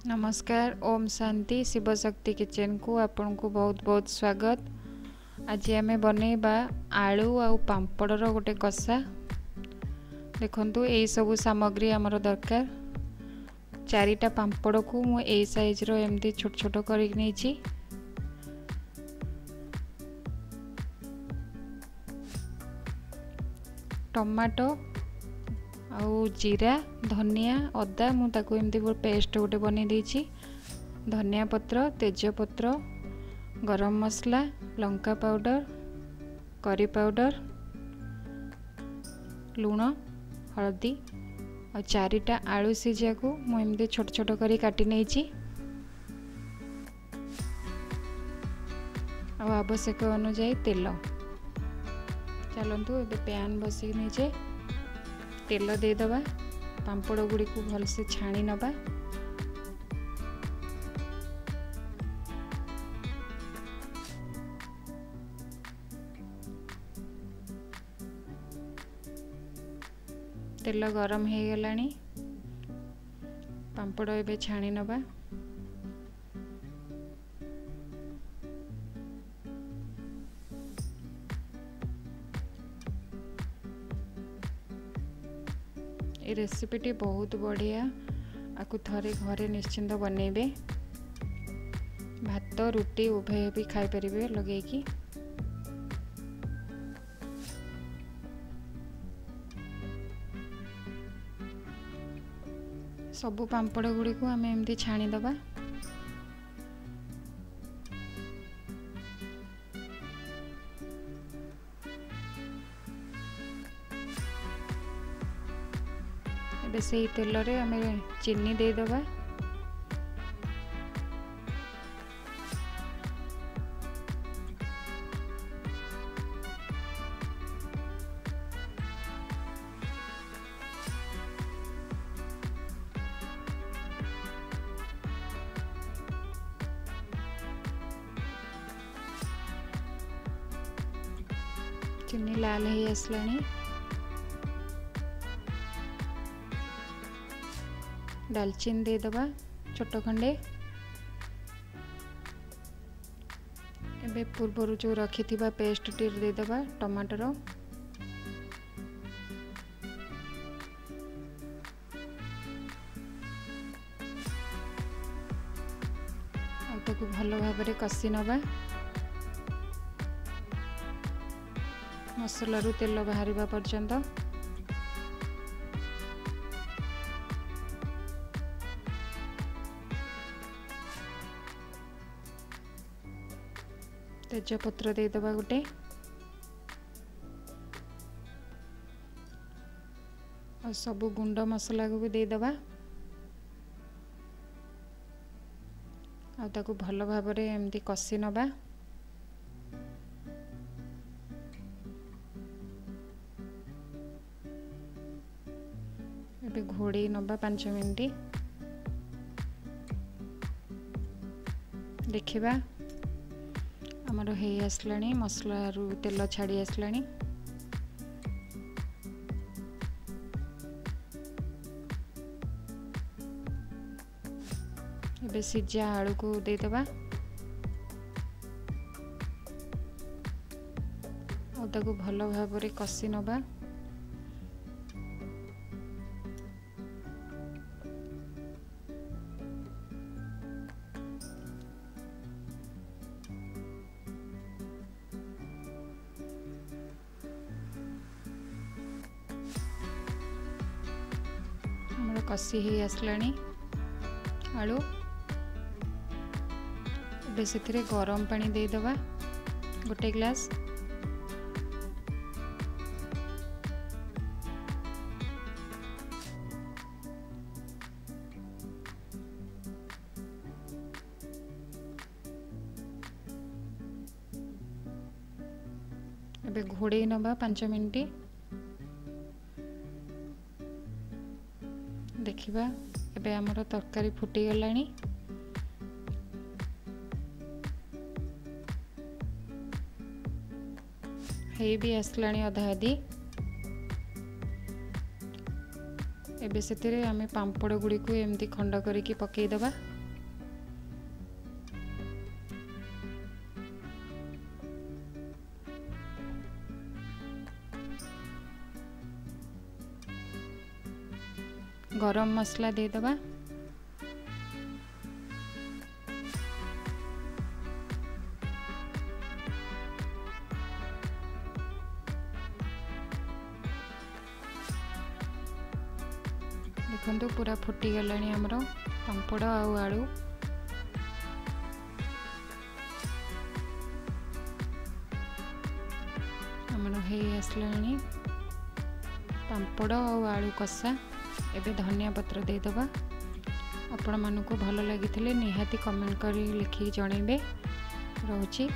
नमस्कार। ओम शांति शिव शक्ति किचन को आपन को बहुत बहुत स्वागत। आज आम बनैबा आलू आ पांपड़ गोटे कषा। देखंतु एई सब सामग्री आमर दरकार। चारिटा पांपड़ को मु एई साइज रो एमती छोट छोट करि नेछि। टमाटो आउ जीरा धनिया अदा मु ताको एमती पेस्ट गोटे बनै देछि। धनिया पत्र तेजपत्र गरम मसला लंका पाउडर करी पाउडर लूण हल्दी और चारिटा आलू सिझा को मु एमती छोट छोट करी काटी नेछि। और आवश्यक अनुसार तेल। चलतु ए पैन बसि नीचे तेल देदबा। पांपड़ गुड़ी को भल से छाणी नबा। तेल गरम हो गलानी। पांपड़ एबे छाणी नबा। ये रेसिपीटी बहुत बढ़िया। आपको थरे घरे निश्चिंत बनैबे। भात रुटी उभय भी खाई परिबे लगेकी। सबु पांपड़ गुड़ी को आम एमती छाणी दबा। से तेल रे आम चीनी दे दबा। चीनी लाल हो आसलानी। दालचीनी दे दबा छोट खंडे। एबे पूर्वर जो रखी थिबा पेस्ट टी दे दबा टमाटर। आ ताको भलो भाबरे कसी नबा। मसला रु तेल बाहरिबा पर्यंत। तेजपत्र दे दबा गोटे। और सब गुंड मसला को भी दे दबा। आ ताको भलो भाबरे एमती कसी नबा। एबे घोड़ी नबा 5 मिनिट। देखिबा आमर हे आसलानी। मसला रु तेल छाड़ी आसलानी। एबे सिझा आलू को दे दबा। और ताको भलो भाबरे कसी नबा। कसी ही आसलानी आलू। एबे सेथिरे गरम पानी दे दबा गोटे ग्लास। एबे घोड़े नबा 5 मिनिट। देखिबा एबे हमर तरकारी फुटी गलानी। हे भी आसलानी अधा आधी। एबे सेतिरे आमे पांपड़ गुड़ी को एमती खंड करिकी पकई दबा। गरम मसला देदबा। देखो पूरा फुटी गलानी हमर पांपड़ आउ आलू। हमर हे आसलानी पांपड़ आउ आलू कषा। एबे धनिया पत्र देदबा। आपण मानकु भल लगी निहाती कमेंट कर लिखि जणेबे। रहूची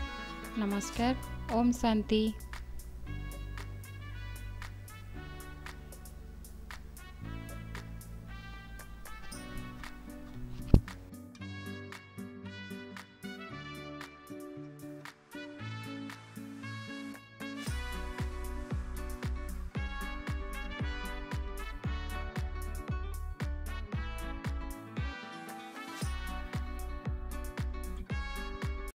नमस्कार। ओम शांति।